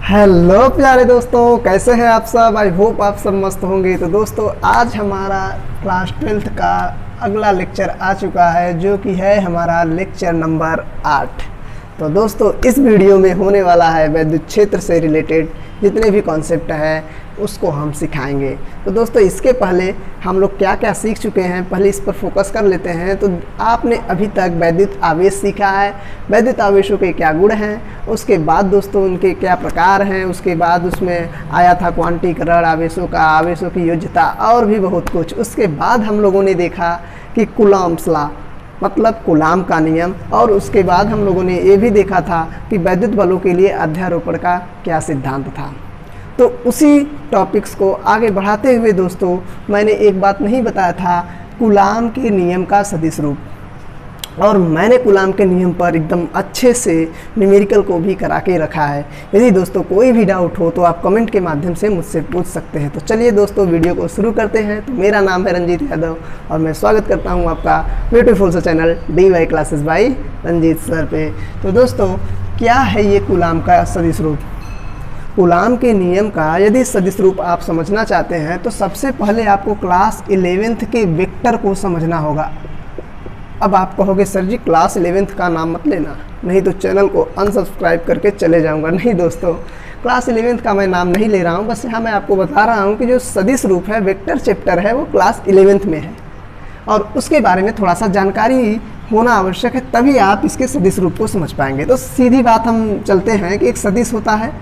Hello प्यारे दोस्तों, कैसे हैं आप सब। आई होप आप सब मस्त होंगे। तो दोस्तों आज हमारा क्लास 12th का अगला लेक्चर आ चुका है, जो कि है हमारा लेक्चर नंबर 8। तो दोस्तों इस वीडियो में होने वाला है विद्युत क्षेत्र से रिलेटेड जितने भी कॉन्सेप्ट हैं उसको हम सिखाएंगे। तो दोस्तों इसके पहले हम लोग क्या क्या सीख चुके हैं, पहले इस पर फोकस कर लेते हैं। तो आपने अभी तक वैद्युत आवेश सीखा है, वैद्युत आवेशों के क्या गुण हैं, उसके बाद दोस्तों उनके क्या प्रकार हैं, उसके बाद उसमें आया था क्वांटीकरण आवेशों का, आवेशों की योज्यता और भी बहुत कुछ। उसके बाद हम लोगों ने देखा कि कूलॉम्स लॉ मतलब कूलाम का नियम, और उसके बाद हम लोगों ने ये भी देखा था कि वैद्युत बलों के लिए अध्यारोपण का क्या सिद्धांत था। तो उसी टॉपिक्स को आगे बढ़ाते हुए दोस्तों मैंने एक बात नहीं बताया था, कूलाम के नियम का सदिश रूप। और मैंने कूलाम के नियम पर एकदम अच्छे से न्यूमेरिकल को भी करा के रखा है। यदि दोस्तों कोई भी डाउट हो तो आप कमेंट के माध्यम से मुझसे पूछ सकते हैं। तो चलिए दोस्तों वीडियो को शुरू करते हैं। तो मेरा नाम है रंजीत यादव और मैं स्वागत करता हूं आपका ब्यूटीफुल सा channel DY classes by Ranjit sir पे। तो दोस्तों क्या है ये कूलाम का सदिश रूप। कूलाम के नियम का यदि सदिश रूप आप समझना चाहते हैं तो सबसे पहले आपको क्लास 11th के वेक्टर को समझना होगा। अब आप कहोगे सर जी क्लास 11th का नाम मत लेना, नहीं तो चैनल को अनसब्सक्राइब करके चले जाऊंगा। नहीं दोस्तों, क्लास 11th का मैं नाम नहीं ले रहा हूं, बस यहाँ मैं आपको बता रहा हूं कि जो सदिश रूप है, वेक्टर चैप्टर है, वो क्लास 11th में है और उसके बारे में थोड़ा सा जानकारी होना आवश्यक है, तभी आप इसके सदिश रूप को समझ पाएंगे। तो सीधी बात हम चलते हैं कि एक सदिश होता है,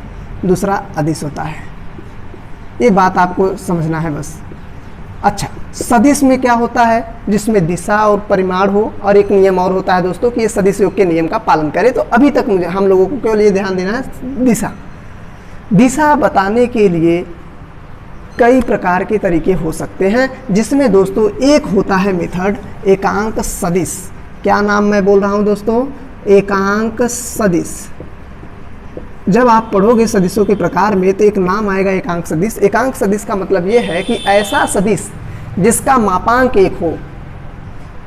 दूसरा अदिश होता है। ये बात आपको समझना है बस। अच्छा, सदिश में क्या होता है, जिसमें दिशा और परिमाण हो, और एक नियम और होता है दोस्तों कि ये सदिश योग के नियम का पालन करे। तो अभी तक मुझे हम लोगों को केवल ये ध्यान देना है दिशा। दिशा बताने के लिए कई प्रकार के तरीके हो सकते हैं, जिसमें दोस्तों एक होता है मेथड एकांक सदिश। क्या नाम मैं बोल रहा हूँ दोस्तों, एकांक सदिश। जब आप पढ़ोगे सदिशों के प्रकार में तो एक नाम आएगा एकांक सदिश। एकांक सदिश का मतलब ये है कि ऐसा सदिश जिसका मापांक एक हो,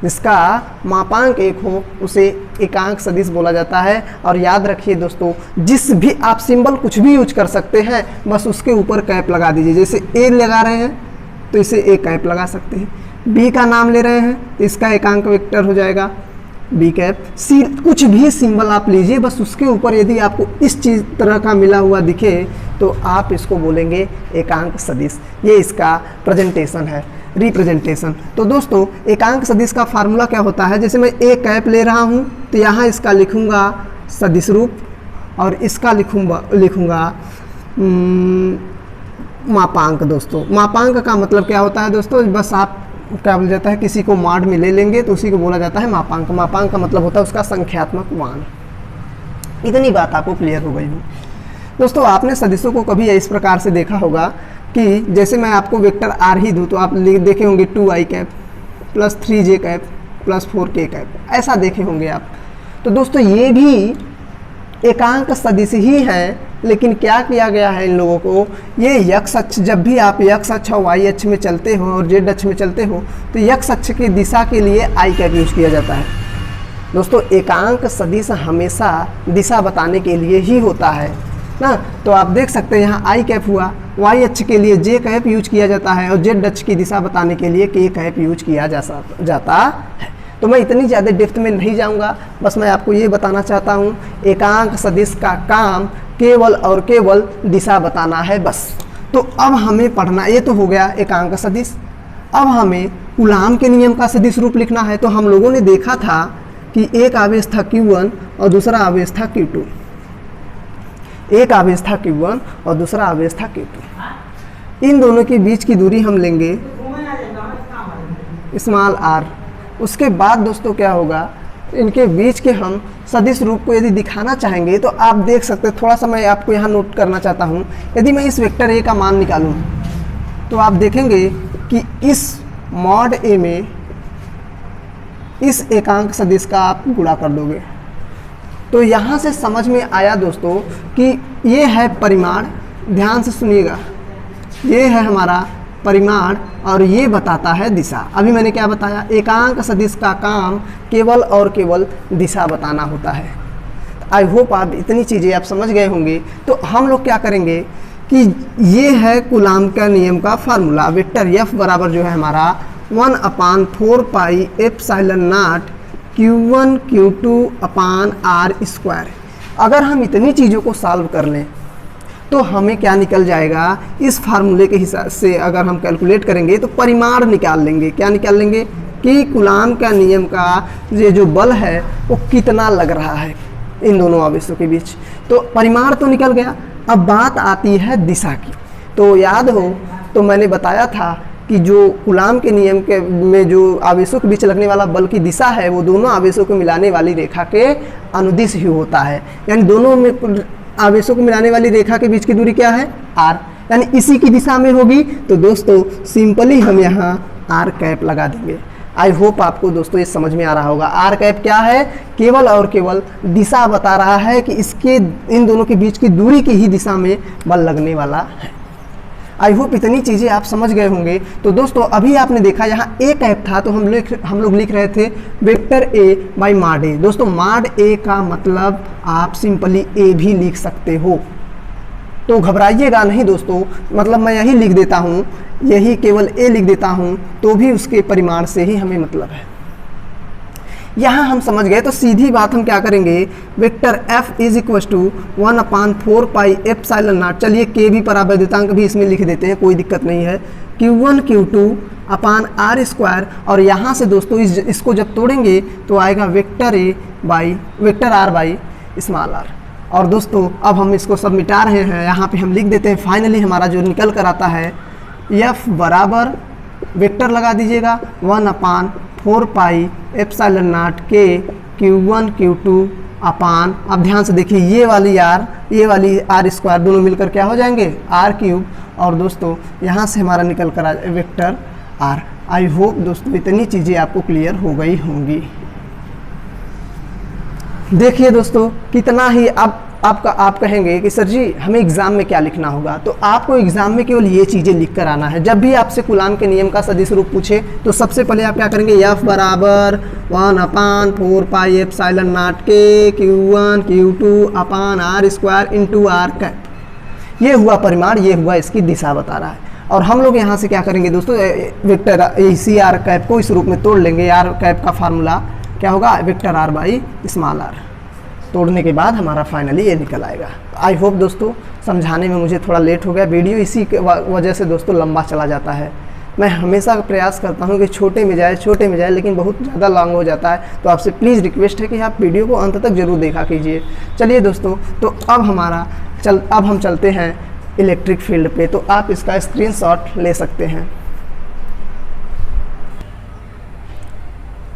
जिसका मापांक एक हो, उसे एकांक सदिश बोला जाता है। और याद रखिए दोस्तों, जिस भी आप सिंबल कुछ भी यूज कर सकते हैं, बस उसके ऊपर कैप लगा दीजिए। जैसे ए लगा रहे हैं तो इसे ए कैप लगा सकते हैं, बी का नाम ले रहे हैं तो इसका एकांक वेक्टर हो जाएगा बी कैप। सी कुछ भी सिंबल आप लीजिए, बस उसके ऊपर यदि आपको इस चीज़ तरह का मिला हुआ दिखे तो आप इसको बोलेंगे एकांक सदिश। ये इसका प्रेजेंटेशन है, रिप्रेजेंटेशन। तो दोस्तों एकांक सदिश का फार्मूला क्या होता है, जैसे मैं ए कैप ले रहा हूँ तो यहाँ इसका लिखूँगा सदिश रूप और इसका लिखूँगा मापांक। दोस्तों मापांक का मतलब क्या होता है दोस्तों, बस आप क्या बोला जाता है, किसी को माड में ले लेंगे तो उसी को बोला जाता है मापांक। मापांक का मतलब होता है उसका संख्यात्मक मान। इतनी बात आपको क्लियर हो गई हो दोस्तों। आपने सदिशों को कभी इस प्रकार से देखा होगा कि जैसे मैं आपको वेक्टर आर ही दूँ तो आप देखे होंगे 2i cap plus 3j cap plus 4k cap, ऐसा देखे होंगे आप। तो दोस्तों ये भी एकांक सदिश ही है, लेकिन क्या किया गया है इन लोगों को, ये यक्ष अक्ष, जब भी आप यक्ष अक्ष और वाई अक्ष में चलते हो और जेड अक्ष में चलते हो तो यक्ष अक्ष की दिशा के लिए आई कैप यूज किया जाता है। दोस्तों एकांक सदिश हमेशा दिशा बताने के लिए ही होता है ना। तो आप देख सकते हैं यहाँ आई कैप हुआ, वाई अक्ष के लिए जे कैप यूज किया जाता है और जेड अक्ष की दिशा बताने के लिए के कैप यूज किया जाता है। तो मैं इतनी ज़्यादा डेप्थ में नहीं जाऊंगा, बस मैं आपको ये बताना चाहता हूँ एकांक सदिश का काम केवल और केवल दिशा बताना है बस। तो अब हमें पढ़ना, ये तो हो गया एकांक सदिश। अब हमें कूलाम के नियम का सदिश रूप लिखना है। तो हम लोगों ने देखा था कि एक आवेश था Q1 और दूसरा आवेश था Q2। एक आवेश था Q1 और दूसरा आवेश था Q2। इन दोनों के बीच की दूरी हम लेंगे स्मॉल r। उसके बाद दोस्तों क्या होगा, इनके बीच के हम सदिश रूप को यदि दिखाना चाहेंगे तो आप देख सकते हैं। थोड़ा सा मैं आपको यहाँ नोट करना चाहता हूँ, यदि मैं इस वेक्टर ए का मान निकालूँ तो आप देखेंगे कि इस मॉड ए में इस एकांक सदिश का आप गुणा कर दोगे। तो यहाँ से समझ में आया दोस्तों कि ये है परिमाण, ध्यान से सुनिएगा, ये है हमारा परिमाण और ये बताता है दिशा। अभी मैंने क्या बताया, एकांक सदिश का काम केवल और केवल दिशा बताना होता है। आई होप आप इतनी चीज़ें आप समझ गए होंगे। तो हम लोग क्या करेंगे कि ये है कूलाम का नियम का फार्मूला, वेक्टर F बराबर जो है हमारा 1/4 pi epsilon not Q1 Q2 upon R square. अगर हम इतनी चीज़ों को सॉल्व कर लें तो हमें क्या निकल जाएगा, इस फार्मूले के हिसाब से अगर हम कैलकुलेट करेंगे तो परिमाण निकाल लेंगे। क्या निकाल लेंगे कि कूलाम का नियम का ये जो बल है वो कितना लग रहा है इन दोनों आवेशों के बीच। तो परिमाण तो निकल गया, अब बात आती है दिशा की। तो याद हो तो मैंने बताया था कि जो कूलाम के नियम के में जो आवेशों के बीच लगने वाला बल की दिशा है वो दोनों आवेशों को मिलाने वाली रेखा के अनुदिश ही होता है। यानी दोनों में आवेशों को मिलाने वाली रेखा के बीच की दूरी क्या है, r, यानी इसी की दिशा में होगी। तो दोस्तों सिंपली हम यहाँ r कैप लगा देंगे। आई होप आपको दोस्तों ये समझ में आ रहा होगा। r कैप क्या है, केवल और केवल दिशा बता रहा है कि इसके इन दोनों के बीच की दूरी की ही दिशा में बल लगने वाला है। आई होप इतनी चीज़ें आप समझ गए होंगे। तो दोस्तों अभी आपने देखा यहाँ ए कैप था तो हम लोग लिख रहे थे वेक्टर A बाई माड A। दोस्तों माड A का मतलब आप सिंपली A भी लिख सकते हो, तो घबराइएगा नहीं दोस्तों। मतलब मैं यही लिख देता हूँ, यही केवल A लिख देता हूँ तो भी उसके परिमाण से ही हमें मतलब है। यहाँ हम समझ गए। तो सीधी बात हम क्या करेंगे, vector F is equal to 1/4 pi epsilon naught, चलिए के भी परावैद्युतांक भी इसमें लिख देते हैं, कोई दिक्कत नहीं है, Q1 Q2 अपान R स्क्वायर। और यहाँ से दोस्तों इसको जब तोड़ेंगे तो आएगा vector R by small r। और दोस्तों अब हम इसको सब मिटा रहे हैं, यहाँ पे हम लिख देते हैं। फाइनली हमारा जो निकल कर आता है F बराबर वेक्टर लगा दीजिएगा 1/4 पाई एप्सिलॉन नॉट के Q1 Q2 अपान, अब ध्यान से देखिए ये वाली R स्क्वायर दोनों मिलकर क्या हो जाएंगे R क्यूब। और दोस्तों यहाँ से हमारा निकल कर वेक्टर R। आई होप दोस्तों इतनी चीज़ें आपको क्लियर हो गई होंगी। देखिए दोस्तों कितना ही अब आप कहेंगे कि सर जी हमें एग्ज़ाम में क्या लिखना होगा, तो आपको एग्ज़ाम में केवल ये चीज़ें लिख कर आना है। जब भी आपसे कूलाम के नियम का सदिश रूप पूछे तो सबसे पहले आप क्या करेंगे, F बराबर 1/4 पाई एप्सिलॉन नॉट के Q1 Q2 अपान R square into R cap. ये हुआ परिमाण, ये हुआ इसकी दिशा बता रहा है। और हम लोग यहाँ से क्या करेंगे दोस्तों, वेक्टर इसी R कैप को इस रूप में तोड़ लेंगे। R कैप का फार्मूला क्या होगा, vector R by small r। तोड़ने के बाद हमारा फाइनली ये निकल आएगा। आई होप दोस्तों समझाने में मुझे थोड़ा लेट हो गया, वीडियो इसी वजह से दोस्तों लंबा चला जाता है। मैं हमेशा प्रयास करता हूँ कि छोटे में जाए लेकिन बहुत ज़्यादा लॉन्ग हो जाता है। तो आपसे प्लीज़ रिक्वेस्ट है कि आप वीडियो को अंत तक ज़रूर देखा कीजिए। चलिए दोस्तों, तो अब हम चलते हैं इलेक्ट्रिक फील्ड पे। तो आप इसका स्क्रीनशॉट ले सकते हैं।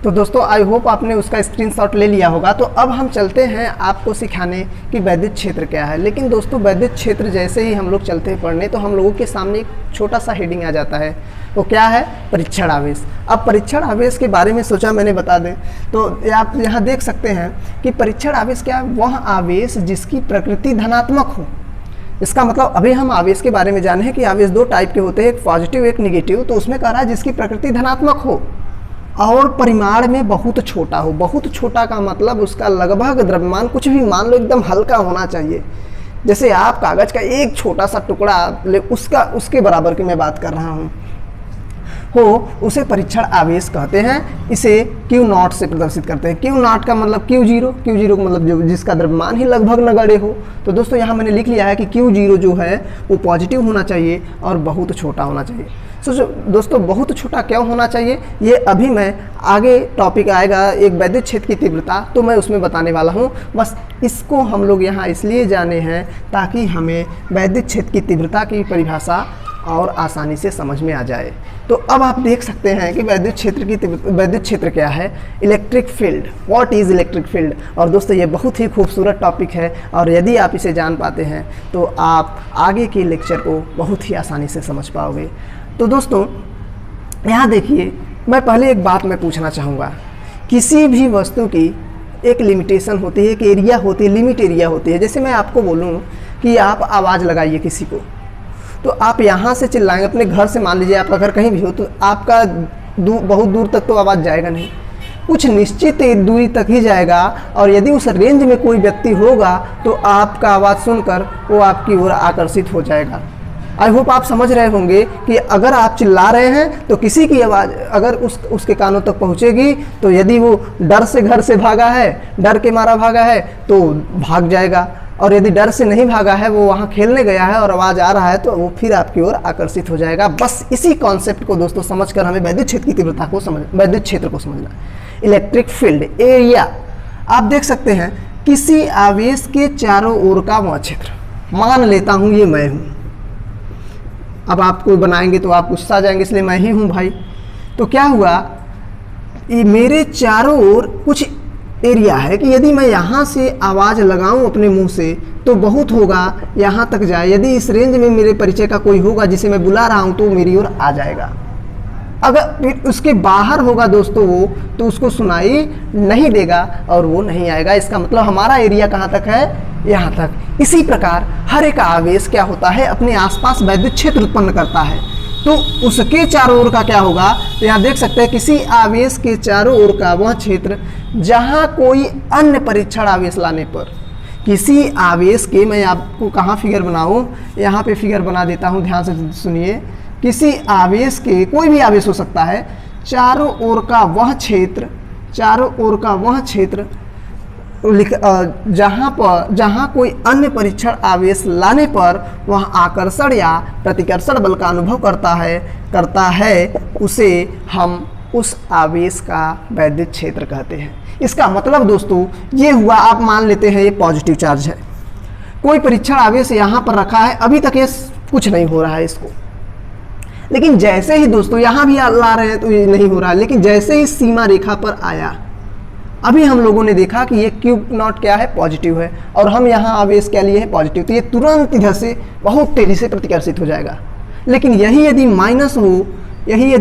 तो दोस्तों आई होप आपने उसका स्क्रीनशॉट ले लिया होगा। तो अब हम चलते हैं आपको सिखाने कि वैद्युत क्षेत्र क्या है। लेकिन दोस्तों वैद्युत क्षेत्र जैसे ही हम लोग चलते हैं पढ़ने तो हम लोगों के सामने एक छोटा सा हेडिंग आ जाता है, वो क्या है, परीक्षण आवेश। अब परीक्षण आवेश के बारे में सोचा मैंने बता दें। तो आप यहाँ देख सकते हैं कि परीक्षण आवेश क्या है, वह आवेश जिसकी प्रकृति धनात्मक हो। इसका मतलब अभी हम आवेश के बारे में जाने हैं कि आवेश दो टाइप के होते हैं, एक पॉजिटिव एक निगेटिव। तो उसमें कह रहा है जिसकी प्रकृति धनात्मक हो और परिमाण में बहुत छोटा हो। बहुत छोटा का मतलब उसका लगभग द्रव्यमान, कुछ भी मान लो एकदम हल्का होना चाहिए। जैसे आप कागज़ का एक छोटा सा टुकड़ा उसके बराबर की मैं बात कर रहा हूँ हो, उसे परीक्षण आवेश कहते हैं। इसे Q0 से प्रदर्शित करते हैं। Q0 का मतलब Q0 का मतलब जिसका द्रव्यमान ही लगभग नगण्य हो। तो दोस्तों यहाँ मैंने लिख लिया है कि Q0 जो है वो पॉजिटिव होना चाहिए और बहुत छोटा होना चाहिए। दोस्तों बहुत छोटा क्यों होना चाहिए, ये अभी मैं आगे टॉपिक आएगा एक वैद्युत क्षेत्र की तीव्रता, तो मैं उसमें बताने वाला हूँ। बस इसको हम लोग यहाँ इसलिए जाने हैं ताकि हमें वैद्युत क्षेत्र की तीव्रता की परिभाषा और आसानी से समझ में आ जाए। तो अब आप देख सकते हैं कि वैद्युत क्षेत्र क्या है, electric field. What is electric field. और दोस्तों ये बहुत ही खूबसूरत टॉपिक है और यदि आप इसे जान पाते हैं तो आप आगे के लेक्चर को बहुत ही आसानी से समझ पाओगे। तो दोस्तों यहाँ देखिए, मैं पहले एक बात मैं पूछना चाहूँगा। किसी भी वस्तु की एक लिमिटेशन होती है, एक एरिया होती है, लिमिट एरिया होती है। जैसे मैं आपको बोलूँ कि आप आवाज़ लगाइए किसी को, तो आप यहाँ से चिल्लाएंगे, अपने घर से मान लीजिए आपका घर कहीं भी हो, तो आपका बहुत दूर तक तो आवाज़ जाएगा नहीं। कुछ निश्चित दूरी तक ही जाएगा, और यदि उस रेंज में कोई व्यक्ति होगा तो आपका आवाज़ सुनकर वो आपकी ओर आकर्षित हो जाएगा। आई होप आप समझ रहे होंगे कि अगर आप चिल्ला रहे हैं तो किसी की आवाज़ अगर उसके कानों तक पहुंचेगी तो यदि वो डर से घर से भागा है, डर के मारा भागा है तो भाग जाएगा, और यदि डर से नहीं भागा है, वो वहाँ खेलने गया है और आवाज़ आ रहा है, तो वो फिर आपकी ओर आकर्षित हो जाएगा। बस इसी कॉन्सेप्ट को दोस्तों समझकर हमें वैद्युत क्षेत्र की तीव्रता को वैद्युत क्षेत्र को समझना। इलेक्ट्रिक फील्ड एरिया, आप देख सकते हैं किसी आवेश के चारों ओर का वह क्षेत्र। मान लेता हूँ ये मैं हूँ, अब आपको बनाएंगे तो आप गुस्सा जाएंगे, इसलिए मैं ही हूँ भाई। तो क्या हुआ, ये मेरे चारों ओर कुछ एरिया है कि यदि मैं यहाँ से आवाज़ लगाऊं अपने मुंह से तो बहुत होगा, यहाँ तक जाए। यदि इस रेंज में मेरे परिचय का कोई होगा जिसे मैं बुला रहा हूँ तो मेरी ओर आ जाएगा। अगर उसके बाहर होगा दोस्तों वो, तो उसको सुनाई नहीं देगा और वो नहीं आएगा। इसका मतलब हमारा एरिया कहाँ तक है, यहाँ तक। इसी प्रकार हर एक आवेश क्या होता है, अपने आसपास वैद्युत क्षेत्र उत्पन्न करता है, तो उसके चारों ओर का क्या होगा। तो यहाँ देख सकते हैं किसी आवेश के चारों ओर का वह क्षेत्र जहाँ कोई अन्य परीक्षण आवेश लाने पर, किसी आवेश के, मैं आपको कहाँ फिगर बनाऊँ, यहाँ पे फिगर बना देता हूँ, ध्यान से सुनिए। किसी आवेश के, कोई भी आवेश हो सकता है, चारों ओर का वह क्षेत्र, चारों ओर का वह क्षेत्र जहाँ कोई अन्य परीक्षण आवेश लाने पर वह आकर्षण या प्रतिकर्षण बल का अनुभव करता है, उसे हम उस आवेश का वैद्युत क्षेत्र कहते हैं। इसका मतलब दोस्तों ये हुआ, आप मान लेते हैं ये पॉजिटिव चार्ज है, कोई परीक्षण आवेश यहाँ पर रखा है, अभी तक ये कुछ नहीं हो रहा है इसको, लेकिन जैसे ही दोस्तों यहाँ भी ला रहे हैं तो ये नहीं हो रहा है, लेकिन जैसे ही सीमा रेखा पर आया, अभी हम लोगों ने देखा कि ये क्यूब नॉट क्या है, पॉजिटिव है, और हम यहाँ आवेश क्या लिए हैं, पॉजिटिव, तो ये तुरंत इधर से बहुत तेजी से प्रतिकर्षित हो जाएगा। लेकिन यही यदि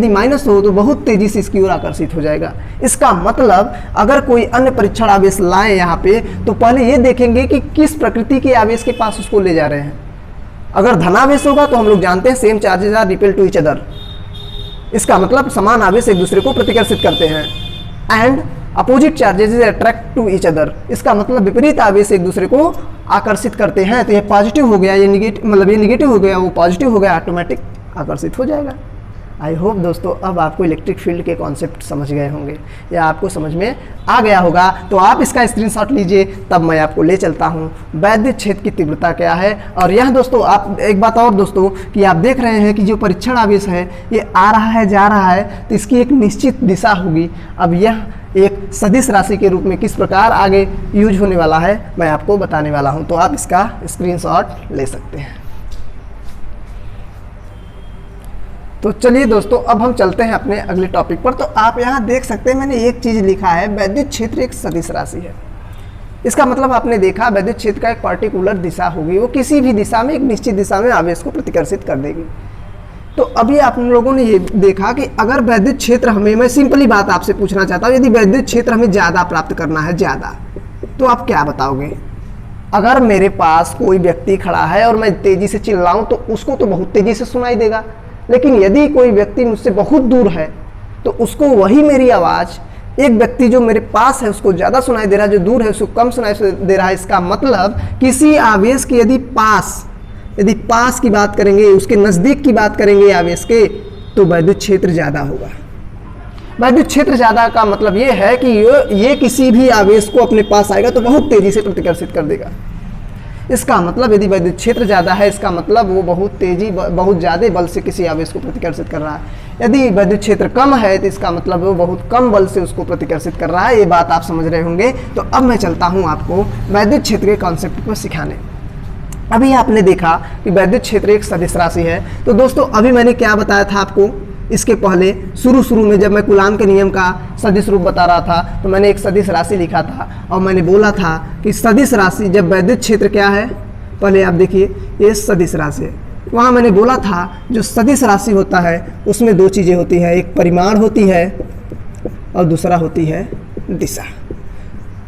माइनस हो तो बहुत तेजी से इसकी ओर आकर्षित हो जाएगा। इसका मतलब अगर कोई अन्य परीक्षण आवेश लाए यहाँ पे, तो पहले ये देखेंगे कि किस प्रकृति के आवेश के पास उसको ले जा रहे हैं। अगर धनावेश होगा तो हम लोग जानते हैं same charges are repel to each other, इसका मतलब समान आवेश एक दूसरे को प्रतिकर्षित करते हैं। And opposite charges attract to each other, इसका मतलब विपरीत आवेश एक दूसरे को आकर्षित करते हैं। तो ये पॉजिटिव हो गया, ये निगेटिव, मतलब ये निगेटिव हो गया, वो पॉजिटिव हो गया, ऑटोमेटिक आकर्षित हो जाएगा। आई होप दोस्तों अब आपको इलेक्ट्रिक फील्ड के कॉन्सेप्ट समझ गए होंगे या आपको समझ में आ गया होगा। तो आप इसका स्क्रीनशॉट लीजिए, तब मैं आपको ले चलता हूँ वैद्युत क्षेत्र की तीव्रता क्या है। और यह दोस्तों आप एक बात और दोस्तों कि आप देख रहे हैं कि जो परीक्षण आवेश है ये आ रहा है जा रहा है, तो इसकी एक निश्चित दिशा होगी। अब यह एक सदिश राशि के रूप में किस प्रकार आगे यूज होने वाला है मैं आपको बताने वाला हूँ, तो आप इसका स्क्रीनशॉट ले सकते हैं। तो चलिए दोस्तों अब हम चलते हैं अपने अगले टॉपिक पर। तो आप यहाँ देख सकते हैं मैंने एक चीज़ लिखा है, वैद्युत क्षेत्र एक सदिश राशि है। इसका मतलब आपने देखा वैद्युत क्षेत्र का एक पर्टिकुलर दिशा होगी, वो किसी भी दिशा में एक निश्चित दिशा में आवेश को प्रतिकर्षित कर देगी। तो अभी आप लोगों ने ये देखा कि अगर वैद्युत क्षेत्र हमें, मैं सिंपली बात आपसे पूछना चाहता हूँ, यदि वैद्युत क्षेत्र हमें ज़्यादा प्राप्त करना है, ज़्यादा, तो आप क्या बताओगे। अगर मेरे पास कोई व्यक्ति खड़ा है और मैं तेज़ी से चिल्लाऊँ तो उसको तो बहुत तेज़ी से सुनाई देगा, लेकिन यदि कोई व्यक्ति मुझसे बहुत दूर है तो उसको वही मेरी आवाज़, एक व्यक्ति जो मेरे पास है उसको ज़्यादा सुनाई दे रहा है, जो दूर है उसको कम सुनाई दे रहा है। इसका मतलब किसी आवेश की यदि पास की बात करेंगे, उसके नज़दीक की बात करेंगे आवेश के, तो वैद्युत क्षेत्र ज़्यादा होगा। वैद्युत क्षेत्र ज़्यादा का मतलब ये है कि ये किसी भी आवेश को अपने पास आएगा तो बहुत तेज़ी से प्रतिकर्षित कर देगा। इसका मतलब यदि वैद्युत क्षेत्र ज़्यादा है, इसका मतलब वो बहुत ज़्यादा बल से किसी आवेश को प्रतिकर्षित कर रहा है। यदि वैद्युत क्षेत्र कम है तो इसका मतलब वो बहुत कम बल से उसको प्रतिकर्षित कर रहा है। ये बात आप समझ रहे होंगे। तो अब मैं चलता हूँ आपको वैद्युत क्षेत्र के कॉन्सेप्ट को सिखाने। अभी आपने देखा कि वैद्युत क्षेत्र एक सदिश राशि है। तो दोस्तों अभी मैंने क्या बताया था आपको, इसके पहले शुरू में जब मैं कूलाम के नियम का सदिश रूप बता रहा था तो मैंने एक सदिश राशि लिखा था और मैंने बोला था कि सदिश राशि जब वैद्युत क्षेत्र क्या है, पहले आप देखिए ये सदिश राशि है। वहाँ मैंने बोला था जो सदिश राशि होता है उसमें दो चीज़ें होती हैं, एक परिमाण होती है और दूसरा होती है दिशा।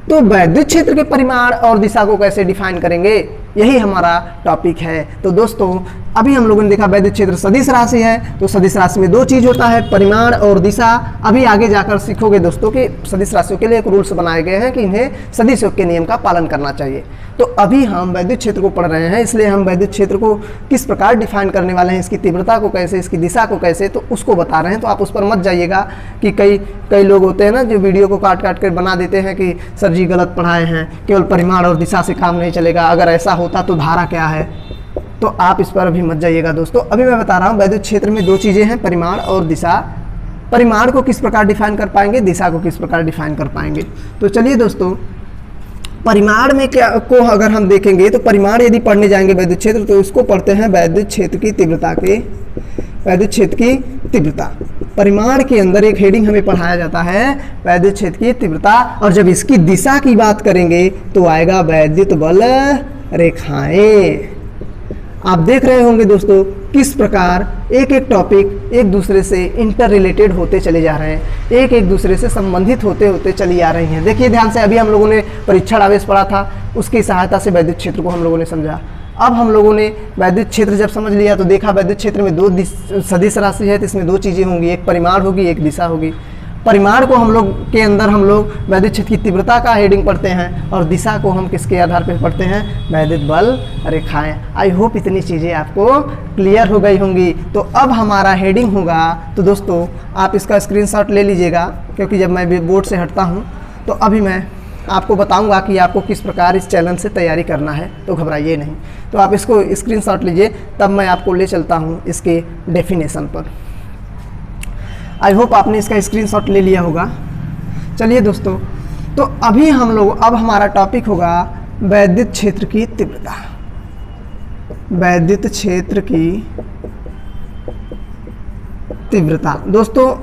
तो वैद्युत क्षेत्र के परिमाण और दिशा को कैसे डिफाइन करेंगे, यही हमारा टॉपिक है। तो दोस्तों अभी हम लोगों ने देखा वैद्युत क्षेत्र सदिश राशि है, तो सदिश राशि में दो चीज होता है, परिमाण और दिशा। अभी आगे जाकर सीखोगे दोस्तों कि सदिश राशियों के लिए एक रूल्स बनाए गए हैं कि इन्हें सदिश योग के नियम का पालन करना चाहिए। तो अभी हम वैद्युत क्षेत्र को पढ़ रहे हैं, इसलिए हम वैद्युत क्षेत्र को किस प्रकार डिफाइन करने वाले हैं, इसकी तीव्रता को कैसे, इसकी दिशा को कैसे, तो उसको बता रहे हैं। तो आप उस पर मत जाइएगा कि कई लोग होते हैं ना जो वीडियो को काट काट कर बना देते हैं कि सर जी गलत पढ़ाए हैं, केवल परिमाण और दिशा से काम नहीं चलेगा, अगर ऐसा होता तो धारा क्या है। तो आप इस पर अभी मत जाइएगा दोस्तों। अभी मैं बता रहा हूँ वैद्युत क्षेत्र में दो चीज़ें हैं, परिमाण और दिशा। परिमाण को किस प्रकार डिफाइन कर पाएंगे, दिशा को किस प्रकार डिफाइन कर पाएंगे। तो चलिए दोस्तों, परिमाण में क्या को अगर हम देखेंगे तो परिमाण यदि पढ़ने जाएंगे वैद्युत क्षेत्र तो इसको पढ़ते हैं वैद्युत क्षेत्र की तीव्रता के, वैद्युत क्षेत्र की तीव्रता। परिमाण के अंदर एक हेडिंग हमें पढ़ाया जाता है वैद्युत क्षेत्र की तीव्रता, और जब इसकी दिशा की बात करेंगे तो आएगा वैद्युत बल रेखाएं। आप देख रहे होंगे दोस्तों किस प्रकार एक एक टॉपिक एक दूसरे से इंटर रिलेटेड होते चले जा रहे हैं, एक एक दूसरे से संबंधित होते होते चली आ रही हैं। देखिए ध्यान से, अभी हम लोगों ने परीक्षण आवेश पढ़ा था, उसकी सहायता से वैद्युत क्षेत्र को हम लोगों ने समझा। अब हम लोगों ने वैद्युत क्षेत्र जब समझ लिया तो देखा वैद्युत क्षेत्र में दो सदिश राशि है, तो इसमें दो चीज़ें होंगी, एक परिमाण होगी, एक दिशा होगी। परिमाण को हम लोग के अंदर हम लोग वैद्युत क्षेत्र की तीव्रता का हेडिंग पढ़ते हैं, और दिशा को हम किसके आधार पर पढ़ते हैं, वैद्युत बल रेखाएं। आई होप इतनी चीज़ें आपको क्लियर हो गई होंगी। तो अब हमारा हेडिंग होगा, तो दोस्तों आप इसका स्क्रीनशॉट ले लीजिएगा, क्योंकि जब मैं बोर्ड से हटता हूँ तो अभी मैं आपको बताऊंगा कि आपको किस प्रकार इस चैलेंज से तैयारी करना है, तो घबराइए नहीं। तो आप इसको स्क्रीनशॉट लीजिए, तब मैं आपको ले चलता हूँ इसके डेफिनेशन पर। आई होप आपने इसका स्क्रीनशॉट ले लिया होगा। चलिए दोस्तों, तो अभी हम लोग, अब हमारा टॉपिक होगा वैद्युत क्षेत्र की तीव्रता। वैद्युत क्षेत्र की तीव्रता। दोस्तों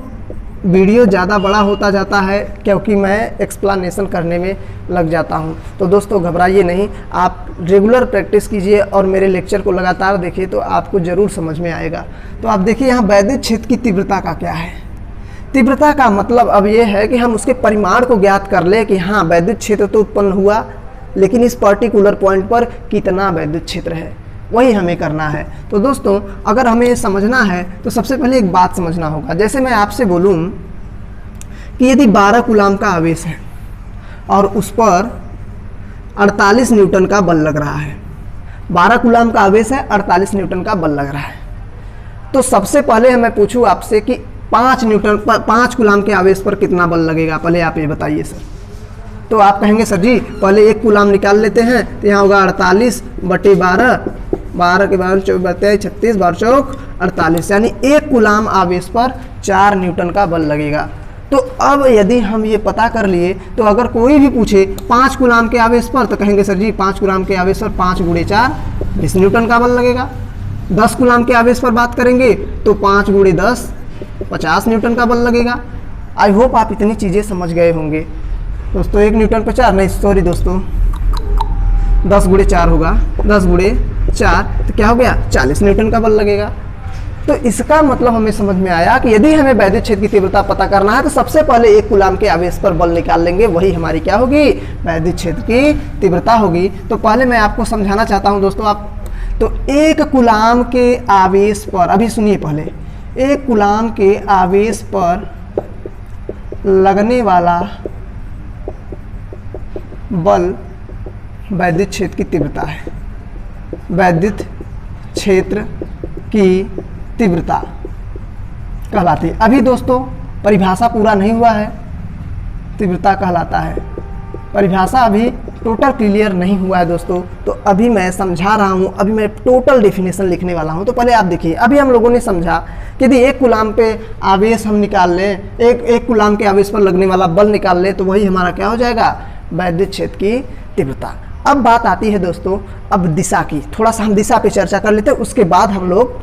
वीडियो ज़्यादा बड़ा होता जाता है क्योंकि मैं एक्सप्लेनेशन करने में लग जाता हूं। तो दोस्तों घबराइए नहीं, आप रेगुलर प्रैक्टिस कीजिए और मेरे लेक्चर को लगातार देखिए तो आपको ज़रूर समझ में आएगा। तो आप देखिए यहाँ वैद्युत क्षेत्र की तीव्रता का क्या है। तीव्रता का मतलब अब ये है कि हम उसके परिमाण को ज्ञात कर ले कि हाँ वैद्युत क्षेत्र तो उत्पन्न हुआ, लेकिन इस पर्टिकुलर पॉइंट पर कितना वैद्युत क्षेत्र है, वही हमें करना है। तो दोस्तों अगर हमें समझना है तो सबसे पहले एक बात समझना होगा। जैसे मैं आपसे बोलूं कि यदि 12 कूलाम का आवेश है और उस पर 48 न्यूटन का बल लग रहा है, 12 कूलाम का आवेश है, 48 न्यूटन का बल लग रहा है, तो सबसे पहले मैं पूछूं आपसे कि 5 कूलाम के आवेश पर कितना बल लगेगा, पहले आप ये बताइए सर। तो आप कहेंगे सर जी पहले 1 कूलाम निकाल लेते हैं, तो यहाँ होगा 48 बटे 12, 12 के 12 24 बटे 36, 12 चौक 48, यानी 1 कूलाम आवेश पर 4 न्यूटन का बल लगेगा। तो अब यदि हम ये पता कर लिए तो अगर कोई भी पूछे 5 कूलाम के आवेश पर, तो कहेंगे सर जी 5 कूलाम के आवेश पर 5 × 4 20 न्यूटन का बल लगेगा। 10 कूलाम के आवेश पर बात करेंगे तो 5 × 10 50 न्यूटन का बल लगेगा। आई होप आप इतनी चीज़ें समझ गए होंगे दोस्तों। 1 न्यूटन पर 4 नहीं, सॉरी दोस्तों, 10 × 4 होगा, 10 × 4 तो क्या हो गया 40 न्यूटन का बल लगेगा। तो इसका मतलब हमें समझ में आया कि यदि हमें वैद्युत क्षेत्र की तीव्रता पता करना है तो सबसे पहले 1 कूलाम के आवेश पर बल निकाल लेंगे, वही हमारी क्या होगी, वैद्युत क्षेत्र की तीव्रता होगी। तो पहले मैं आपको समझाना चाहता हूं दोस्तों, आप तो 1 कूलाम के आवेश पर, अभी सुनिए पहले, 1 कूलाम के आवेश पर लगने वाला बल वैद्युत क्षेत्र की तीव्रता है। वैद्युत क्षेत्र की तीव्रता कहलाती है। अभी दोस्तों परिभाषा पूरा नहीं हुआ है, तीव्रता कहलाता है, परिभाषा अभी टोटल क्लियर नहीं हुआ है दोस्तों। तो अभी मैं समझा रहा हूँ, अभी मैं टोटल डेफिनेशन लिखने वाला हूँ। तो पहले आप देखिए, अभी हम लोगों ने समझा कि यदि 1 कूलाम पे आवेश हम निकाल लें, एक कूलाम के आवेश पर लगने वाला बल निकाल लें, तो वही हमारा क्या हो जाएगा, वैद्युत क्षेत्र की तीव्रता। अब बात आती है दोस्तों अब दिशा की, थोड़ा सा हम दिशा पे चर्चा कर लेते हैं, उसके बाद हम लोग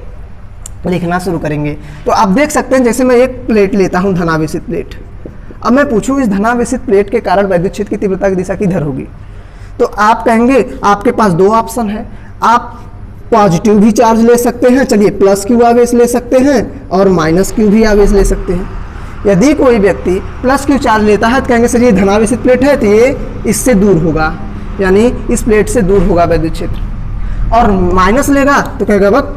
लिखना शुरू करेंगे। तो आप देख सकते हैं, जैसे मैं एक प्लेट लेता हूं, धनावेशित प्लेट। अब मैं पूछूं इस धनावेशित प्लेट के कारण वैद्युत क्षेत्र की तीव्रता की दिशा किधर होगी, तो आप कहेंगे आपके पास 2 ऑप्शन है, आप पॉजिटिव भी चार्ज ले सकते हैं, चलिए +Q आवेश ले सकते हैं, और -Q भी आवेश ले सकते हैं। यदि कोई व्यक्ति +Q चार्ज लेता है तो कहेंगे सर ये धनावेशित प्लेट है तो ये इससे दूर होगा, यानी इस प्लेट से दूर होगा वैद्युत क्षेत्र। और माइनस लेगा तो कहेगा बक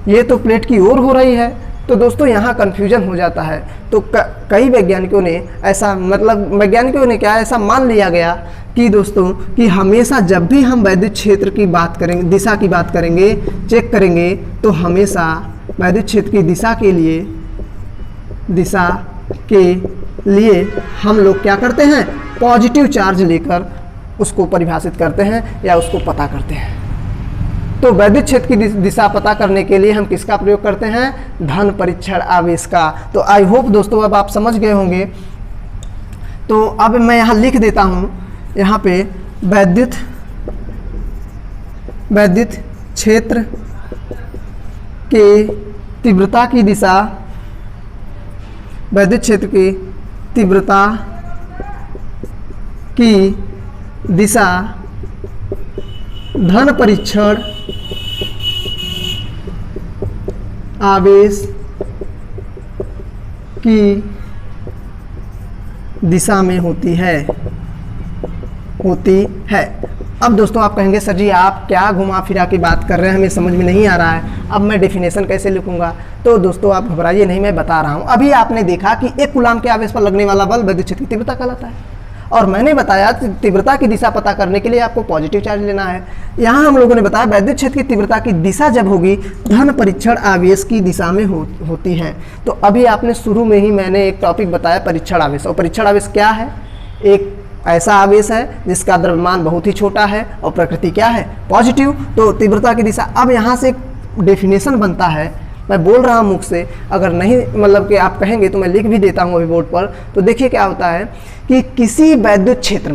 ये तो प्लेट की ओर हो रही है। तो दोस्तों यहाँ कन्फ्यूजन हो जाता है। तो कई वैज्ञानिकों ने ऐसा, मतलब वैज्ञानिकों ने क्या ऐसा मान लिया गया कि दोस्तों कि हमेशा जब भी हम वैद्युत क्षेत्र की बात करेंगे, दिशा की बात करेंगे, चेक करेंगे, तो हमेशा वैद्युत क्षेत्र की दिशा के लिए हम लोग क्या करते हैं, पॉजिटिव चार्ज लेकर उसको परिभाषित करते हैं या उसको पता करते हैं। तो वैद्युत क्षेत्र की दिशा पता करने के लिए हम किसका प्रयोग करते हैं, धन परीक्षण आवेश का। तो आई होप दोस्तों अब आप समझ गए होंगे। तो अब मैं यहाँ लिख देता हूँ, यहाँ पे वैद्युत क्षेत्र के तीव्रता की दिशा, वैद्युत क्षेत्र की तीव्रता की दिशा धन परीक्षण आवेश की दिशा में होती है। अब दोस्तों आप कहेंगे सर जी आप क्या घुमा फिरा की बात कर रहे हैं, हमें समझ में नहीं आ रहा है, अब मैं डेफिनेशन कैसे लिखूंगा। तो दोस्तों आप घबराइए नहीं, मैं बता रहा हूं। अभी आपने देखा कि 1 कूलाम के आवेश पर लगने वाला बल वैद्युत क्षेत्र की तीव्रता कहलाता है, और मैंने बताया तीव्रता की दिशा पता करने के लिए आपको पॉजिटिव चार्ज लेना है। यहाँ हम लोगों ने बताया वैद्युत क्षेत्र की तीव्रता की दिशा जब होगी धन परीक्षण आवेश की दिशा में होती है। तो अभी आपने शुरू में ही मैंने एक टॉपिक बताया परीक्षण आवेश, और परीक्षण आवेश क्या है, एक ऐसा आवेश है जिसका द्रव्यमान बहुत ही छोटा है और प्रकृति क्या है, पॉजिटिव। तो तीव्रता की दिशा, अब यहाँ से एक डेफिनेशन बनता है, मैं बोल रहा हूँ मुख से, अगर नहीं मतलब कि आप कहेंगे तो मैं लिख भी देता हूँ अभी बोर्ड पर। तो देखिए क्या होता है कि किसी वैद्युत क्षेत्र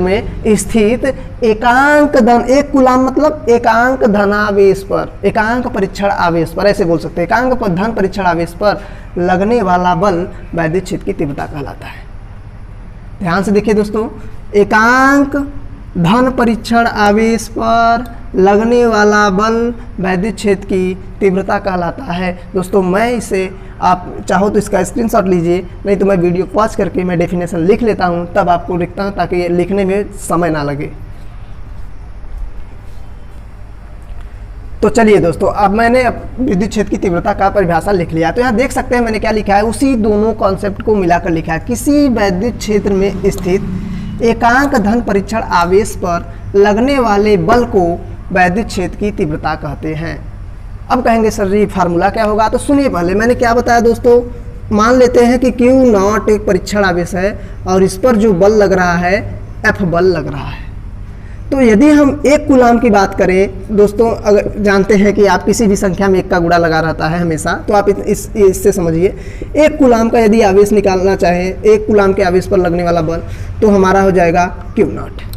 में स्थित एकांक धन, 1 कूलाम मतलब एकांक धनावेश पर, एकांक परीक्षण आवेश पर, ऐसे बोल सकते हैं, एकांक धन परीक्षण आवेश पर लगने वाला बल वैद्युत क्षेत्र की तीव्रता कहलाता है। ध्यान से देखिए दोस्तों, एकांक धन परीक्षण आवेश पर लगने वाला बल वैद्युत क्षेत्र की तीव्रता कहलाता है। दोस्तों मैं इसे, आप चाहो तो इसका स्क्रीनशॉट लीजिए, नहीं तो मैं वीडियो पॉज करके मैं डेफिनेशन लिख लेता हूं, तब आपको लिखता हूं ताकि लिखने में समय ना लगे। तो चलिए दोस्तों, अब मैंने विद्युत क्षेत्र की तीव्रता का परिभाषा लिख लिया। तो यहाँ देख सकते हैं मैंने क्या लिखा है, उसी दोनों कॉन्सेप्ट को मिलाकर लिखा है। किसी वैद्युत क्षेत्र में स्थित एकांक धन परीक्षण आवेश पर लगने वाले बल को वैद्युत क्षेत्र की तीव्रता कहते हैं। अब कहेंगे सर जी फार्मूला क्या होगा, तो सुनिए पहले मैंने क्या बताया दोस्तों। मान लेते हैं कि Q0 एक परीक्षण आवेश है और इस पर जो बल लग रहा है F बल लग रहा है। तो यदि हम 1 कूलाम की बात करें दोस्तों, अगर जानते हैं कि आप किसी भी संख्या में 1 का गुणा लगा रहता है हमेशा, तो आप इससे समझिए 1 कूलाम का यदि आवेश निकालना चाहें, 1 कूलाम के आवेश पर लगने वाला बल, तो हमारा हो जाएगा Q0।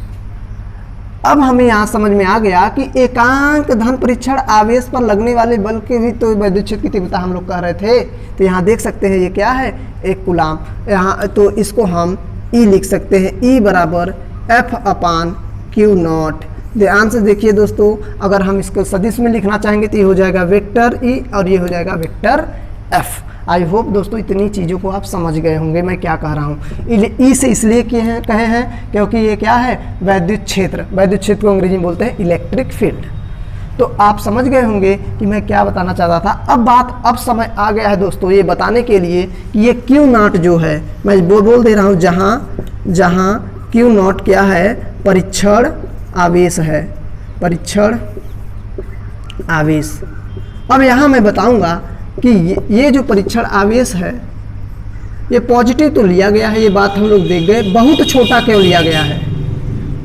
अब हमें यहाँ समझ में आ गया कि एकांक धन परीक्षण आवेश पर लगने वाले बल के भी तो वैद्युत क्षेत्र की तीव्रता हम लोग कह रहे थे। तो यहाँ देख सकते हैं ये क्या है, 1 कूलाम। यहाँ तो इसको हम E लिख सकते हैं, E बराबर F/Q0। ध्यान से देखिए दोस्तों, अगर हम इसको सदिश में लिखना चाहेंगे तो ये हो जाएगा वेक्टर E और ये हो जाएगा वेक्टर F। आई होप दोस्तों इतनी चीज़ों को आप समझ गए होंगे मैं क्या कह रहा हूँ। ई से इसलिए कहे हैं क्योंकि ये क्या है, वैद्युत क्षेत्र। वैद्युत क्षेत्र को अंग्रेजी में बोलते हैं इलेक्ट्रिक फील्ड। तो आप समझ गए होंगे कि मैं क्या बताना चाहता था। अब समय आ गया है दोस्तों ये बताने के लिए कि ये Q0 जो है, मैं बोल दे रहा हूँ, जहाँ Q0 क्या है, परीक्षण आवेश है, परीक्षण आवेश। अब यहाँ मैं बताऊँगा कि ये जो परीक्षण आवेश है ये पॉजिटिव तो लिया गया है, ये बात हम लोग देख गए। बहुत छोटा क्यों लिया गया है,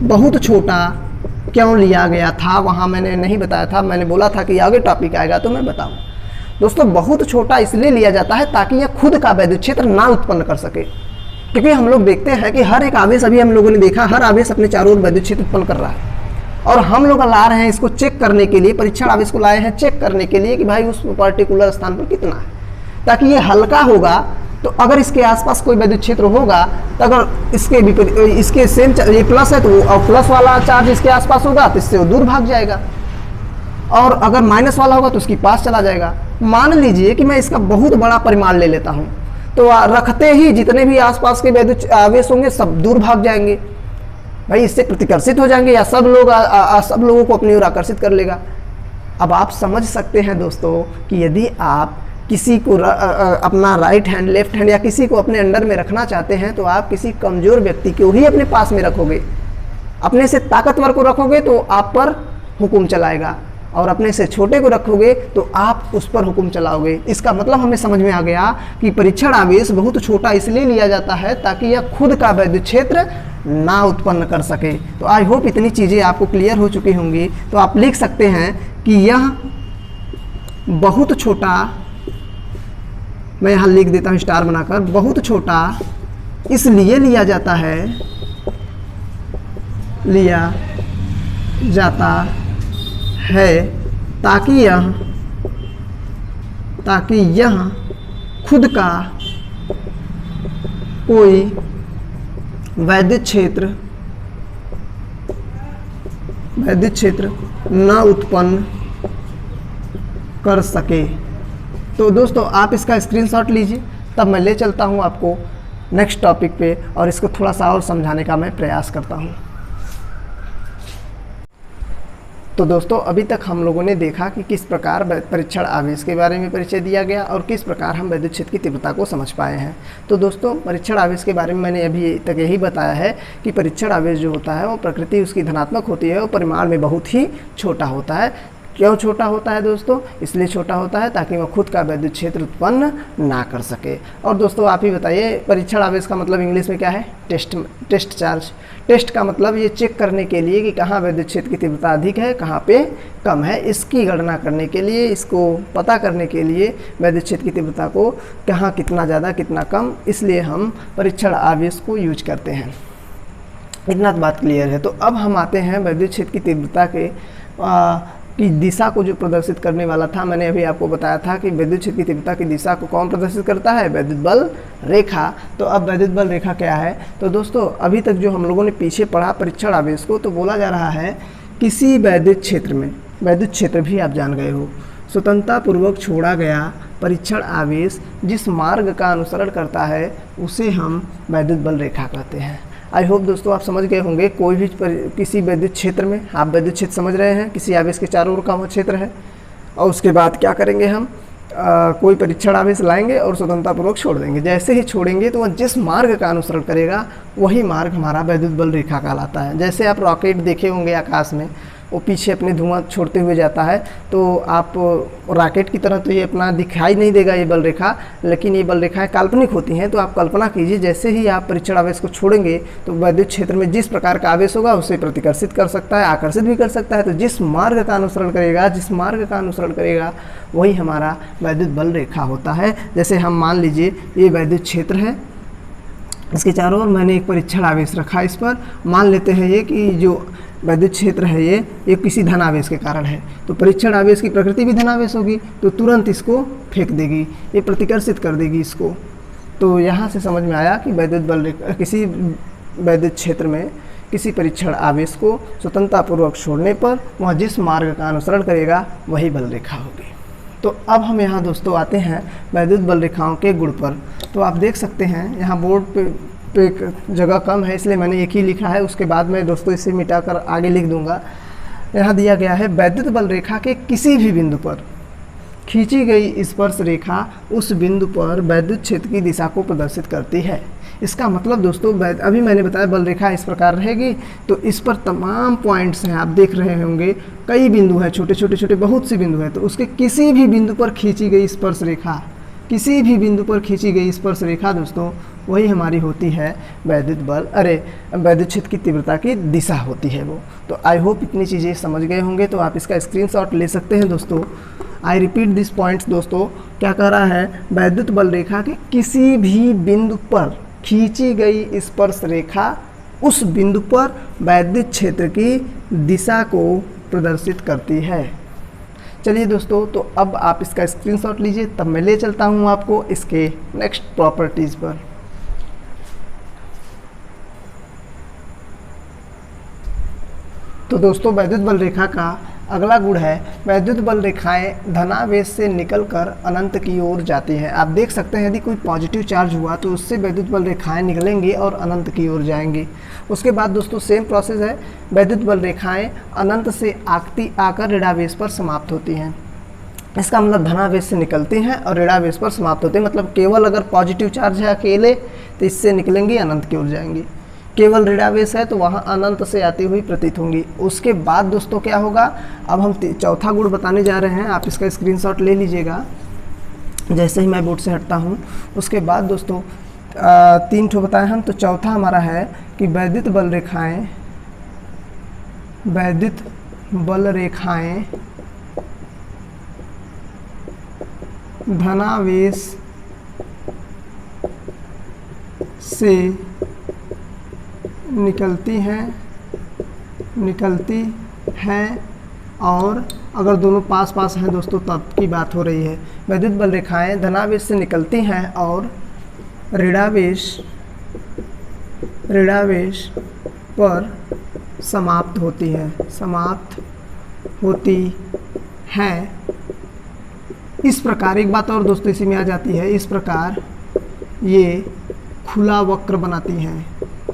बहुत छोटा क्यों लिया गया था वहाँ मैंने नहीं बताया था। मैंने बोला था कि आगे टॉपिक आएगा तो मैं बताऊँ। दोस्तों बहुत छोटा इसलिए लिया जाता है ताकि यह खुद का वैद्युत क्षेत्र ना उत्पन्न कर सके, क्योंकि हम लोग देखते हैं कि हर एक आवेश, अभी हम लोगों ने देखा, हर आवेश अपने चारों ओर वैद्युत क्षेत्र उत्पन्न कर रहा है, और हम लोग ला रहे हैं इसको चेक करने के लिए, परीक्षण आवेश को लाए हैं चेक करने के लिए कि भाई उस पर्टिकुलर स्थान पर कितना है, ताकि ये हल्का होगा। तो अगर इसके आसपास कोई वैद्युत क्षेत्र होगा तो अगर इसके सेम ये प्लस है तो वो प्लस वाला चार्ज इसके आसपास होगा तो इससे वो दूर भाग जाएगा, और अगर माइनस वाला होगा तो उसके पास चला जाएगा। मान लीजिए कि मैं इसका बहुत बड़ा परिमाण ले लेता हूँ, तो रखते ही जितने भी आसपास के वैद्युत आवेश होंगे सब दूर भाग जाएंगे। भाई इससे प्रतिकर्षित हो जाएंगे या सब लोग सब लोगों को अपनी ओर आकर्षित कर लेगा। अब आप समझ सकते हैं दोस्तों कि यदि आप किसी को अपना राइट हैंड, लेफ्ट हैंड या किसी को अपने अंडर में रखना चाहते हैं तो आप किसी कमज़ोर व्यक्ति को ही अपने पास में रखोगे। अपने से ताकतवर को रखोगे तो आप पर हुक्म चलाएगा, और अपने से छोटे को रखोगे तो आप उस पर हुक्म चलाओगे। इसका मतलब हमें समझ में आ गया कि परीक्षण आवेश बहुत छोटा इसलिए लिया जाता है ताकि यह खुद का वैद्युत क्षेत्र ना उत्पन्न कर सके। तो आई होप इतनी चीज़ें आपको क्लियर हो चुकी होंगी। तो आप लिख सकते हैं कि यह बहुत छोटा, मैं यहाँ लिख देता हूँ स्टार बनाकर, बहुत छोटा इसलिए लिया जाता है ताकि यह खुद का कोई वैद्युत क्षेत्र न उत्पन्न कर सके। तो दोस्तों आप इसका स्क्रीनशॉट लीजिए, तब मैं ले चलता हूँ आपको नेक्स्ट टॉपिक पे और इसको थोड़ा सा और समझाने का मैं प्रयास करता हूँ। तो दोस्तों अभी तक हम लोगों ने देखा कि किस प्रकार परीक्षण आवेश के बारे में परिचय दिया गया और किस प्रकार हम वैद्युत क्षेत्र की तीव्रता को समझ पाए हैं। तो दोस्तों परीक्षण आवेश के बारे में मैंने अभी तक यही बताया है कि परीक्षण आवेश जो होता है वो प्रकृति उसकी धनात्मक होती है और परिमाण में बहुत ही छोटा होता है। क्यों छोटा होता है दोस्तों? इसलिए छोटा होता है ताकि वह खुद का वैद्युत क्षेत्र उत्पन्न ना कर सके। और दोस्तों आप ही बताइए, परीक्षण आवेश का मतलब इंग्लिश में क्या है? Test charge. टेस्ट का मतलब ये चेक करने के लिए कि कहाँ वैद्युत क्षेत्र की तीव्रता अधिक है, कहाँ पे कम है। इसकी गणना करने के लिए, इसको पता करने के लिए वैद्युत क्षेत्र की तीव्रता को कहाँ कितना ज़्यादा कितना कम, इसलिए हम परीक्षण आवेश को यूज करते हैं। इतना बात क्लियर है। तो अब हम आते हैं वैद्युत क्षेत्र की तीव्रता के की दिशा को जो प्रदर्शित करने वाला था। मैंने अभी आपको बताया था कि विद्युत क्षेत्र की तीव्रता की दिशा को कौन प्रदर्शित करता है? वैद्युत बल रेखा। तो अब वैद्युत बल रेखा क्या है? तो दोस्तों अभी तक जो हम लोगों ने पीछे पढ़ा परीक्षण आवेश को, तो बोला जा रहा है किसी वैद्युत क्षेत्र में, वैद्युत क्षेत्र भी आप जान गए हो, स्वतंत्रतापूर्वक छोड़ा गया परीक्षण आवेश जिस मार्ग का अनुसरण करता है उसे हम वैद्युत बल रेखा कहते हैं। आई होप दोस्तों आप समझ गए होंगे। कोई भी किसी वैद्युत क्षेत्र में, आप वैद्युत क्षेत्र समझ रहे हैं, किसी आवेश के चारों ओर का वह क्षेत्र है, और उसके बाद क्या करेंगे हम? कोई परीक्षण आवेश लाएंगे और स्वतंत्रतापूर्वक छोड़ देंगे। जैसे ही छोड़ेंगे तो वह जिस मार्ग का अनुसरण करेगा वही मार्ग हमारा वैद्युत बल रेखा कहलाता है। जैसे आप रॉकेट देखे होंगे आकाश में, वो पीछे अपने धुआं छोड़ते हुए जाता है, तो आप रॉकेट की तरह तो ये अपना दिखाई नहीं देगा ये बल रेखा, लेकिन ये बल रेखाएं काल्पनिक होती हैं। तो आप कल्पना कीजिए जैसे ही आप परीक्षण आवेश को छोड़ेंगे तो वैद्युत क्षेत्र में जिस प्रकार का आवेश होगा उसे प्रतिकर्षित कर सकता है, आकर्षित भी कर सकता है। तो जिस मार्ग का अनुसरण करेगा वही हमारा वैद्युत बल रेखा होता है। जैसे हम मान लीजिए ये वैद्युत क्षेत्र है, इसके चारों ओर मैंने एक परीक्षण आवेश रखा। इस पर मान लेते हैं ये कि जो वैद्युत क्षेत्र है ये किसी धनावेश के कारण है, तो परीक्षण आवेश की प्रकृति भी धनावेश होगी, तो तुरंत इसको फेंक देगी, ये प्रतिकर्षित कर देगी इसको। तो यहाँ से समझ में आया कि वैद्युत बल किसी वैद्युत क्षेत्र में किसी परीक्षण आवेश को स्वतंत्रतापूर्वक छोड़ने पर वह जिस मार्ग का अनुसरण करेगा वही बल रेखा होगी। तो अब हम यहाँ दोस्तों आते हैं वैद्युत बल रेखाओं के गुण पर। तो आप देख सकते हैं यहाँ बोर्ड पे एक जगह कम है इसलिए मैंने एक ही लिखा है, उसके बाद मैं दोस्तों इसे मिटाकर आगे लिख दूंगा। यहाँ दिया गया है वैद्युत बल रेखा के किसी भी बिंदु पर खींची गई स्पर्श रेखा उस बिंदु पर वैद्युत क्षेत्र की दिशा को प्रदर्शित करती है। इसका मतलब दोस्तों अभी मैंने बताया बल रेखा इस प्रकार रहेगी, तो इस पर तमाम पॉइंट्स हैं, आप देख रहे होंगे कई बिंदु हैं, छोटे छोटे बहुत से बिंदु हैं। तो उसके किसी भी बिंदु पर खींची गई स्पर्श रेखा, किसी भी बिंदु पर खींची गई स्पर्श रेखा दोस्तों वही हमारी होती है वैद्युत क्षेत्र की तीव्रता की दिशा होती है वो। तो आई होप इतनी चीज़ें समझ गए होंगे। तो आप इसका स्क्रीनशॉट ले सकते हैं दोस्तों। आई रिपीट दिस पॉइंट्स दोस्तों, क्या कह रहा है? वैद्युत बल रेखा के किसी भी बिंदु पर खींची गई स्पर्श रेखा उस बिंदु पर वैद्युत क्षेत्र की दिशा को प्रदर्शित करती है। चलिए दोस्तों, तो अब आप इसका स्क्रीनशॉट लीजिए, तब मैं ले चलता हूँ आपको इसके नेक्स्ट प्रॉपर्टीज़ पर। तो दोस्तों वैद्युत बल रेखा का अगला गुण है वैद्युत बल रेखाएं धनावेश से निकलकर अनंत की ओर जाती हैं। आप देख सकते हैं यदि कोई पॉजिटिव चार्ज हुआ तो उससे वैद्युत बल रेखाएं निकलेंगी और अनंत की ओर जाएंगी। उसके बाद दोस्तों सेम प्रोसेस है, वैद्युत बल रेखाएं अनंत से आकर ऋणावेश पर समाप्त होती हैं। इसका मतलब धनावेश से निकलती हैं और ऋणावेश पर समाप्त होती हैं। मतलब केवल अगर पॉजिटिव चार्ज है अकेले तो इससे निकलेंगी, अनंत की ओर जाएंगी। केवल ऋणावेश है तो वहाँ अनंत से आती हुई प्रतीत होंगी। उसके बाद दोस्तों क्या होगा, अब हम चौथा गुण बताने जा रहे हैं। आप इसका स्क्रीनशॉट ले लीजिएगा जैसे ही मैं बोर्ड से हटता हूँ। उसके बाद दोस्तों 3 ठो बताए हम, तो चौथा हमारा है कि वैद्युत बल रेखाएं धनावेश से निकलती हैं और अगर दोनों पास पास हैं दोस्तों तब की बात हो रही है। वैद्युत बल रेखाएं धनावेश से निकलती हैं और ऋणावेश पर समाप्त होती हैं। इस प्रकार एक बात और दोस्तों इसी में आ जाती है, इस प्रकार ये खुला वक्र बनाती हैं।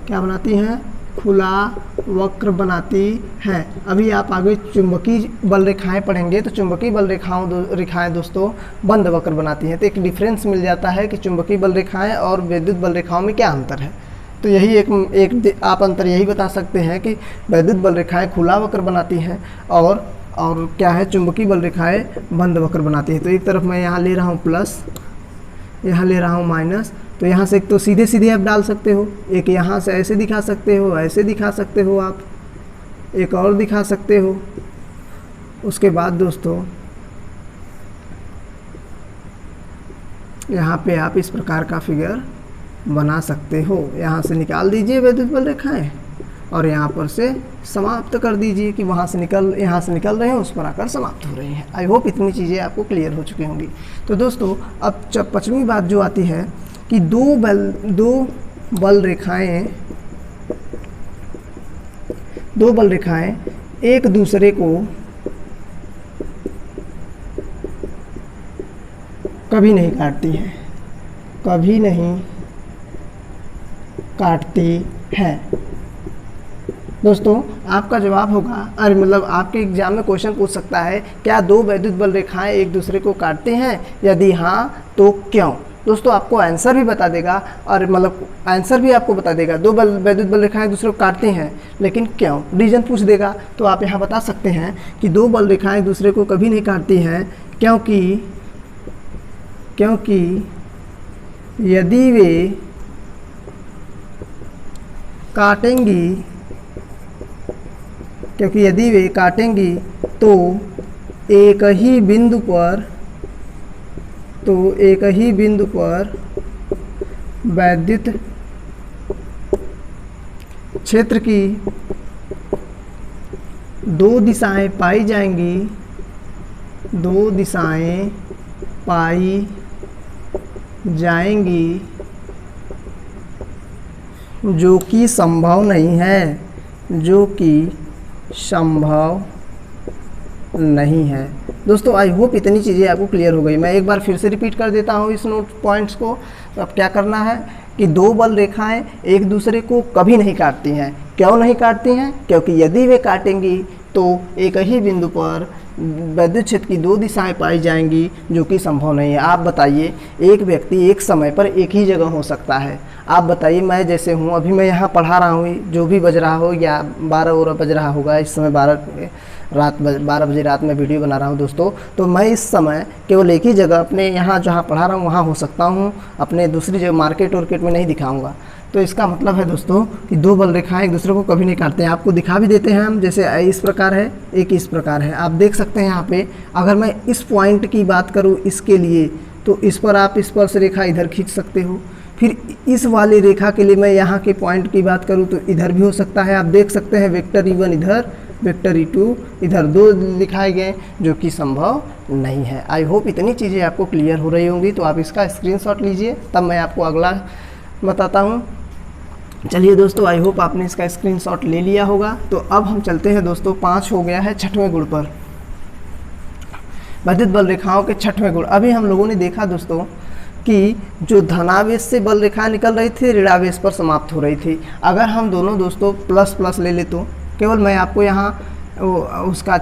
क्या बनाती हैं? खुला वक्र बनाती हैं। अभी आप आगे चुंबकीय बल रेखाएं पढ़ेंगे तो चुंबकीय बल रेखाएं दोस्तों बंद वक्र बनाती हैं। तो एक डिफरेंस मिल जाता है कि चुंबकीय बल रेखाएं और विद्युत बल रेखाओं में क्या अंतर है। तो यही एक आप अंतर यही बता सकते हैं कि वैद्युत बल रेखाएं खुला वक्र बनाती हैं और क्या है, चुंबकीय बल रेखाएं बंद वक्र बनाती हैं। तो एक तरफ मैं यहाँ ले रहा हूँ प्लस, यहाँ ले रहा हूँ माइनस। तो यहाँ से एक तो सीधे सीधे आप डाल सकते हो, एक यहाँ से ऐसे दिखा सकते हो, ऐसे दिखा सकते हो, आप एक और दिखा सकते हो। उसके बाद दोस्तों यहाँ पे आप इस प्रकार का फिगर बना सकते हो। यहाँ से निकाल दीजिए वैद्युत बल रेखाएं और यहाँ पर से समाप्त कर दीजिए कि यहाँ से निकल रहे हैं, उस पर आकर समाप्त हो रही हैं। आई होप इतनी चीज़ें आपको क्लियर हो चुकी होंगी। तो दोस्तों अब 5वीं बात जो आती है कि दो बल रेखाएं एक दूसरे को कभी नहीं काटती हैं। दोस्तों आपका जवाब होगा, अरे मतलब आपके एग्जाम में क्वेश्चन पूछ सकता है, क्या दो वैद्युत बल रेखाएं एक दूसरे को काटते हैं? यदि हाँ तो क्यों? दोस्तों आपको आंसर भी बता देगा और मतलब आंसर भी आपको बता देगा, दो वैद्युत बल रेखाएं एक दूसरे को काटती हैं, लेकिन क्यों, रीजन पूछ देगा। तो आप यहाँ बता सकते हैं कि दो बल रेखाएं एक दूसरे को कभी नहीं काटती हैं क्योंकि यदि वे काटेंगी तो एक ही बिंदु पर वैद्युत क्षेत्र की दो दिशाएं पाई जाएंगी जो कि संभव नहीं है। दोस्तों आई होप इतनी चीज़ें आपको क्लियर हो गई। मैं एक बार फिर से रिपीट कर देता हूँ इस नोट पॉइंट्स को। तो अब क्या करना है कि दो बल रेखाएं एक दूसरे को कभी नहीं काटती हैं। क्यों नहीं काटती हैं? क्योंकि यदि वे काटेंगी तो एक ही बिंदु पर वैद्युत क्षेत्र की दो दिशाएं पाई जाएंगी जो कि संभव नहीं है। आप बताइए, एक व्यक्ति एक समय पर एक ही जगह हो सकता है। आप बताइए, मैं जैसे हूँ, अभी मैं यहाँ पढ़ा रहा हूँ, जो भी बज रहा हो या 12 बज रहा होगा, इस समय 12 बजे रात में वीडियो बना रहा हूँ दोस्तों। तो मैं इस समय केवल एक ही जगह अपने यहाँ जहाँ पढ़ा रहा हूँ वहाँ हो सकता हूँ, अपने दूसरी जगह मार्केट में नहीं दिखाऊँगा। तो इसका मतलब है दोस्तों कि दो बल रेखाएं एक दूसरे को कभी नहीं काटते हैं। आपको दिखा भी देते हैं हम, जैसे इस प्रकार है, एक इस प्रकार है। आप देख सकते हैं यहाँ पे, अगर मैं इस पॉइंट की बात करूँ इसके लिए, तो इस पर आप स्पर्श रेखा इधर खींच सकते हो। फिर इस वाली रेखा के लिए मैं यहाँ के पॉइंट की बात करूँ तो इधर भी हो सकता है। आप देख सकते हैं वेक्टर E1 इधर, वेक्टर E2 इधर, दो दिखाए गए जो कि संभव नहीं है। आई होप इतनी चीज़ें आपको क्लियर हो रही होंगी। तो आप इसका स्क्रीनशॉट लीजिए, तब मैं आपको अगला बताता हूँ। चलिए दोस्तों, आई होप आपने इसका स्क्रीनशॉट ले लिया होगा। तो अब हम चलते हैं दोस्तों, 5 हो गया है 6वें गुण पर, वैद्युत बल रेखाओं के 6वें गुण। अभी हम लोगों ने देखा दोस्तों कि जो धनावेश से बल रेखा निकल रही थी ऋणावेश पर समाप्त हो रही थी। अगर हम दोनों दोस्तों प्लस प्लस ले ले तो केवल मैं आपको यहाँ उसका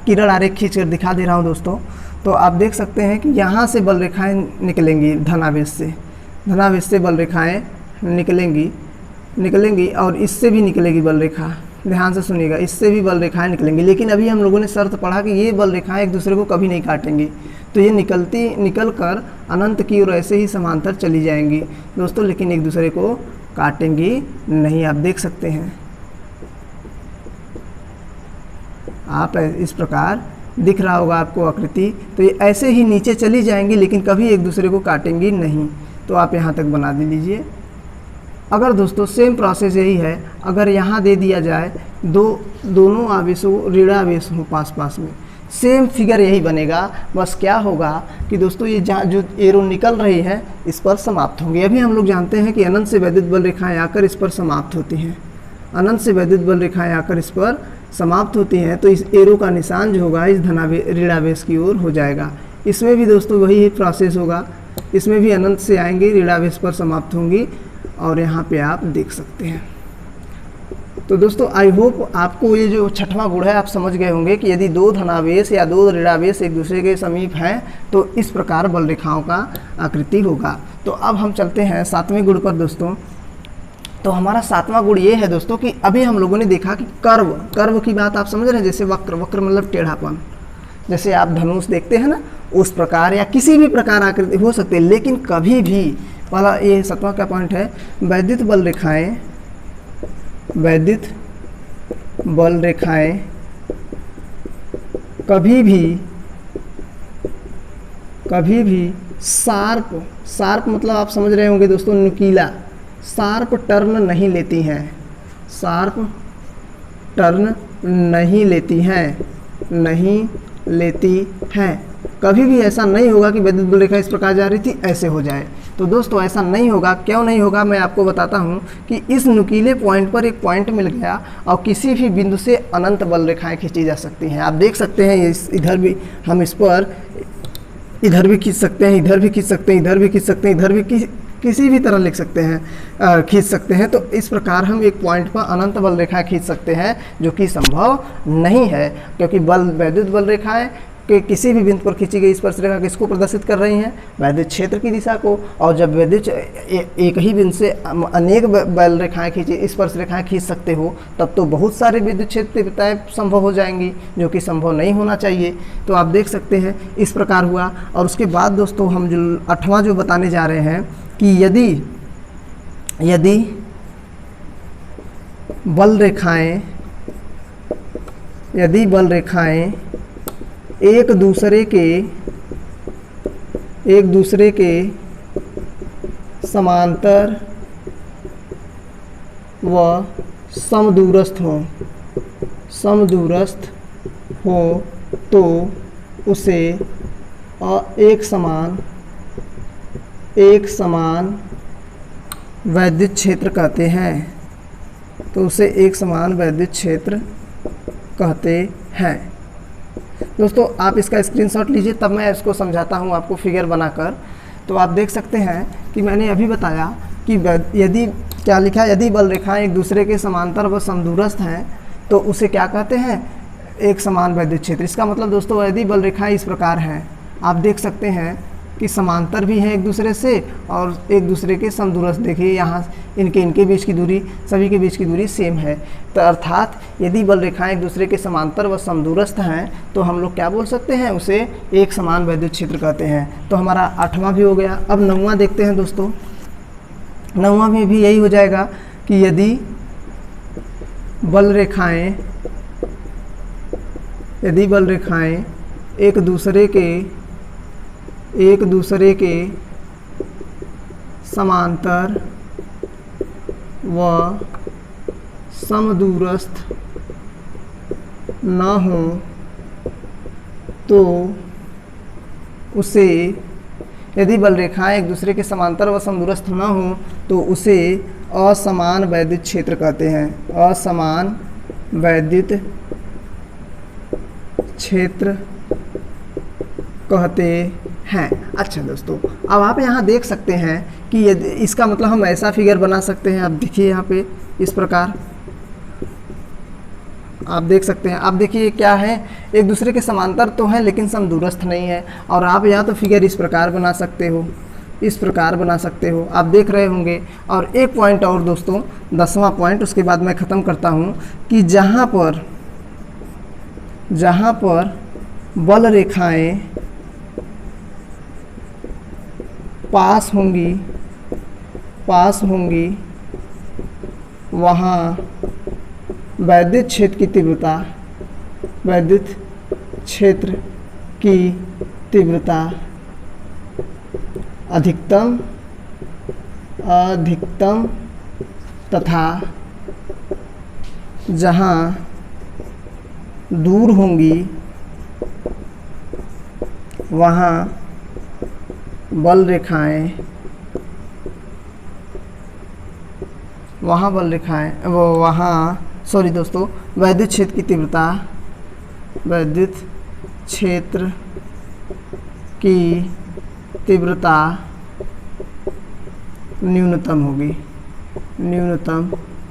किरण आरेख खींच कर दिखा दे रहा हूँ दोस्तों। तो आप देख सकते हैं कि यहाँ से बल रेखाएँ निकलेंगी धनावेश से बल रेखाएँ निकलेंगी और इससे भी निकलेगी बल रेखा। ध्यान से सुनिएगा, इससे भी बल रेखाएं निकलेंगी। लेकिन अभी हम लोगों ने शर्त पढ़ा कि ये बल रेखाएं एक दूसरे को कभी नहीं काटेंगी, तो ये निकल कर अनंत की ओर ऐसे ही समांतर चली जाएंगी दोस्तों, लेकिन एक दूसरे को काटेंगी नहीं। आप देख सकते हैं, आप इस प्रकार दिख रहा होगा आपको आकृति। तो ये ऐसे ही नीचे चली जाएंगी लेकिन कभी एक दूसरे को काटेंगी नहीं। तो आप यहाँ तक बना दे लीजिए। अगर दोस्तों सेम प्रोसेस यही है, अगर यहाँ दे दिया जाए दोनों आवेशों ऋणावेश हो पास पास में, सेम फिगर यही बनेगा। बस क्या होगा कि दोस्तों ये जहाँ जो एरो निकल रही है इस पर समाप्त होंगी। अभी हम लोग जानते हैं कि अनंत से वैद्युत बल रेखाएं आकर इस पर समाप्त होती हैं, अनंत से वैद्युत बल रेखाएं आकर इस पर समाप्त होती हैं। तो इस एरो का निशान जो होगा इस ऋणावेश की ओर हो जाएगा। इसमें भी दोस्तों वही प्रोसेस होगा, इसमें भी अनंत से आएंगी ऋणावेश पर समाप्त होंगी और यहाँ पे आप देख सकते हैं। तो दोस्तों आई होप आपको ये जो छठवां गुण है आप समझ गए होंगे कि यदि दो धनावेश या दो ऋणावेश एक दूसरे के समीप हैं तो इस प्रकार बल रेखाओं का आकृति होगा। तो अब हम चलते हैं सातवें गुण पर दोस्तों। तो हमारा सातवां गुण ये है दोस्तों कि अभी हम लोगों ने देखा कि कर्व की बात आप समझ रहे हैं, जैसे वक्र मतलब टेढ़ापन, जैसे आप धनुष देखते हैं ना उस प्रकार या किसी भी प्रकार आकृति हो सकती है। लेकिन कभी भी वाला ये सातवां का पॉइंट है, वैद्युत बल रेखाएं कभी भी शार्प मतलब आप समझ रहे होंगे दोस्तों नुकीला, शार्प टर्न नहीं लेती हैं। कभी भी ऐसा नहीं होगा कि वैद्युत बल रेखा इस प्रकार जा रही थी ऐसे हो जाए। तो दोस्तों ऐसा नहीं होगा। क्यों नहीं होगा मैं आपको बताता हूँ कि इस नुकीले पॉइंट पर एक पॉइंट मिल गया और किसी भी बिंदु से अनंत बल रेखाएं खींची जा सकती हैं। आप देख सकते हैं इधर भी हम इस पर इधर भी खींच सकते हैं, इधर भी खींच सकते हैं, इधर भी खींच सकते हैं, इधर भी किसी भी तरह लिख सकते हैं, खींच सकते हैं। तो इस प्रकार हम एक पॉइंट पर अनंत बल रेखाएं खींच सकते हैं, जो कि संभव नहीं है क्योंकि वैद्युत बल रेखाएं कि किसी भी बिंदु पर खींची गई स्पर्शरेखा किसको प्रदर्शित कर रही हैं, वैद्युत क्षेत्र की दिशा को। और जब वैद्युत एक ही बिंदु से अनेक बल रेखाएं खींची स्पर्शरेखाएं खींच सकते हो तब तो बहुत सारे विद्युत क्षेत्रताएं संभव हो जाएंगी, जो कि संभव नहीं होना चाहिए। तो आप देख सकते हैं इस प्रकार हुआ। और उसके बाद दोस्तों हम जो आठवां जो बताने जा रहे हैं कि यदि बल रेखाएं एक दूसरे के समांतर व समदूरस्थ हो तो उसे एक समान वैद्युत क्षेत्र कहते हैं। तो उसे एक समान वैद्युत क्षेत्र कहते हैं। दोस्तों आप इसका स्क्रीनशॉट लीजिए, तब मैं इसको समझाता हूँ आपको फिगर बनाकर। तो आप देख सकते हैं कि मैंने अभी बताया कि यदि क्या लिखा है, यदि बल रेखाएं एक दूसरे के समांतर व समदूरस्थ हैं तो उसे क्या कहते हैं, एक समान वैद्युत क्षेत्र। इसका मतलब दोस्तों यदि बल रेखाएं इस प्रकार हैं, आप देख सकते हैं कि समांतर भी हैं एक दूसरे से और एक दूसरे के समदूरस्थ। देखिए यहाँ इनके बीच की दूरी, सभी के बीच की दूरी सेम है। तो अर्थात यदि बल रेखाएं एक दूसरे के समांतर व समदूरस्थ हैं तो हम लोग क्या बोल सकते हैं, उसे एक समान वैद्युत क्षेत्र कहते हैं। तो हमारा आठवां भी हो गया। अब नौवां देखते हैं दोस्तों। नौवां में भी यही हो जाएगा कि यदि बल रेखाएं एक दूसरे के समांतर व समदूरस्थ न हो तो उसे, यदि बल रेखाएं एक दूसरे के समांतर व समदूरस्थ न हो तो उसे असमान वैद्युत क्षेत्र कहते हैं। असमान वैद्युत क्षेत्र कहते हैं। अच्छा दोस्तों, अब आप यहाँ देख सकते हैं कि ये इसका मतलब हम ऐसा फिगर बना सकते हैं। अब देखिए यहाँ पे इस प्रकार आप देख सकते हैं। आप देखिए क्या है, एक दूसरे के समांतर तो हैं लेकिन समदूरस्थ नहीं है। और आप यहाँ तो फिगर इस प्रकार बना सकते हो, इस प्रकार बना सकते हो, आप देख रहे होंगे। और एक पॉइंट और दोस्तों, 10वां पॉइंट, उसके बाद मैं ख़त्म करता हूँ कि जहाँ पर बल रेखाएं पास होंगी वहाँ वैद्युत क्षेत्र की तीव्रता अधिकतम तथा जहाँ दूर होंगी वहाँ बल रेखाएं वैद्युत क्षेत्र की तीव्रता न्यूनतम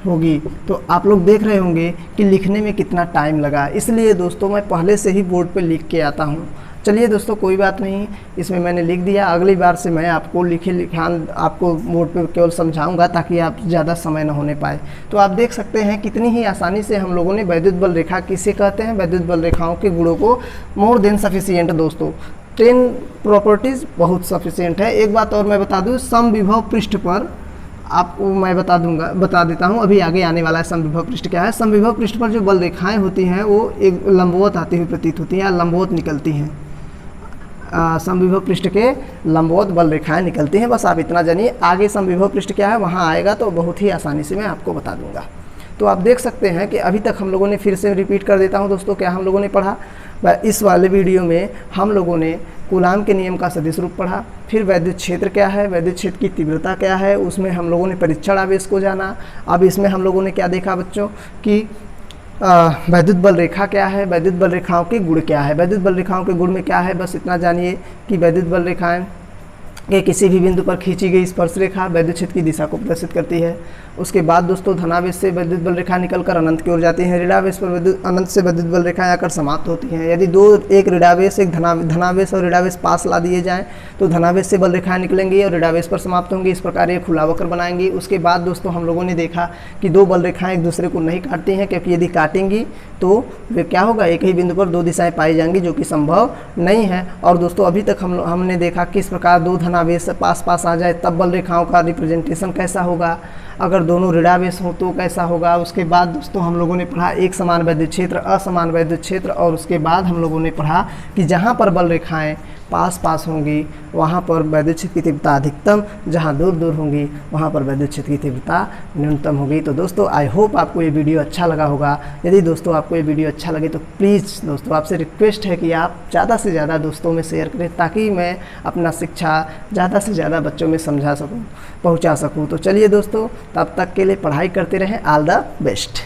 होगी। तो आप लोग देख रहे होंगे कि लिखने में कितना टाइम लगा, इसलिए दोस्तों मैं पहले से ही बोर्ड पे लिख के आता हूँ। चलिए दोस्तों, कोई बात नहीं, इसमें मैंने लिख दिया। अगली बार से मैं आपको लिखान आपको बोर्ड पे केवल समझाऊंगा ताकि आप ज़्यादा समय न होने पाए। तो आप देख सकते हैं कितनी ही आसानी से हम लोगों ने वैद्युत बल रेखा, किसे कहते हैं, वैद्युत बल रेखाओं के गुणों को मोर देन सफिशिएंट दोस्तों, 10 प्रॉपर्टीज़ बहुत सफिशिएंट है। एक बात और मैं बता दूँ, समविभव पृष्ठ पर आपको मैं बता देता हूँ, अभी आगे आने वाला है। समविभव पृष्ठ क्या है? समविभव पृष्ठ पर जो बल रेखाएं होती हैं वो एक लंबवत आती हुई प्रतीत होती हैं या लंबवत निकलती हैं। समविभव पृष्ठ के लंबवत बल रेखाएं निकलती हैं। बस आप इतना जानिए, आगे समविभव पृष्ठ क्या है वहाँ आएगा तो बहुत ही आसानी से मैं आपको बता दूंगा। तो आप देख सकते हैं कि अभी तक हम लोगों ने, फिर से रिपीट कर देता हूं दोस्तों, क्या हम लोगों ने पढ़ा। इस वाले वीडियो में हम लोगों ने कूलाम के नियम का सदिश रूप पढ़ा, फिर वैद्युत क्षेत्र क्या है, वैद्युत क्षेत्र की तीव्रता क्या है, उसमें हम लोगों ने परीक्षण आवेश को जाना। अब इसमें हम लोगों ने क्या देखा बच्चों कि वैद्युत बल रेखा क्या है, वैद्युत बल रेखाओं के गुण क्या है। वैद्युत बल रेखाओं के गुण में क्या है, बस इतना जानिए कि वैद्युत बल रेखाएं के किसी भी बिंदु पर खींची गई स्पर्श रेखा वैद्युत क्षेत्र की दिशा को प्रदर्शित करती है। उसके बाद दोस्तों धनावेश से वैद्युत बल रेखा निकलकर अनंत की ओर जाती है। ऋणावेश पर अनंत से वैद्युत बल रेखाएं आकर समाप्त होती हैं। यदि एक ऋणावेश, एक धनावेश और ऋणावेश पास ला दिए जाएं तो धनावेश से बल रेखाएं निकलेंगी और ऋणावेश पर समाप्त होंगी। इस प्रकार ये खुला वक्र बनाएंगी। उसके बाद दोस्तों हम लोगों ने देखा कि दो बल रेखाएं एक दूसरे को नहीं काटती हैं, क्योंकि यदि काटेंगी तो वे क्या होगा, एक ही बिंदु पर दो दिशाएं पाई जाएंगी, जो कि संभव नहीं है। और दोस्तों अभी तक हमने देखा किस प्रकार दो धनावेश पास पास आ जाए तब बल रेखाओं का रिप्रेजेंटेशन कैसा होगा, अगर दोनों ऋणावेश हो तो कैसा होगा। उसके बाद दोस्तों हम लोगों ने पढ़ा एक समान वैद्युत क्षेत्र, असमान वैद्युत क्षेत्र, और उसके बाद हम लोगों ने पढ़ा कि जहाँ पर बल रेखाएं पास पास होंगी वहाँ पर वैद्युत क्षेत्र की तीव्रता अधिकतम, जहाँ दूर दूर होंगी वहाँ पर वैद्युत क्षेत्र की तीव्रता न्यूनतम होगी। तो दोस्तों आई होप आपको ये वीडियो अच्छा लगा होगा। यदि दोस्तों आपको ये वीडियो अच्छा लगे तो प्लीज़ दोस्तों आपसे रिक्वेस्ट है कि आप ज़्यादा से ज़्यादा दोस्तों में शेयर करें, ताकि मैं अपना शिक्षा ज़्यादा से ज़्यादा बच्चों में पहुँचा सकूँ। तो चलिए दोस्तों, तब तक के लिए पढ़ाई करते रहें। All the best.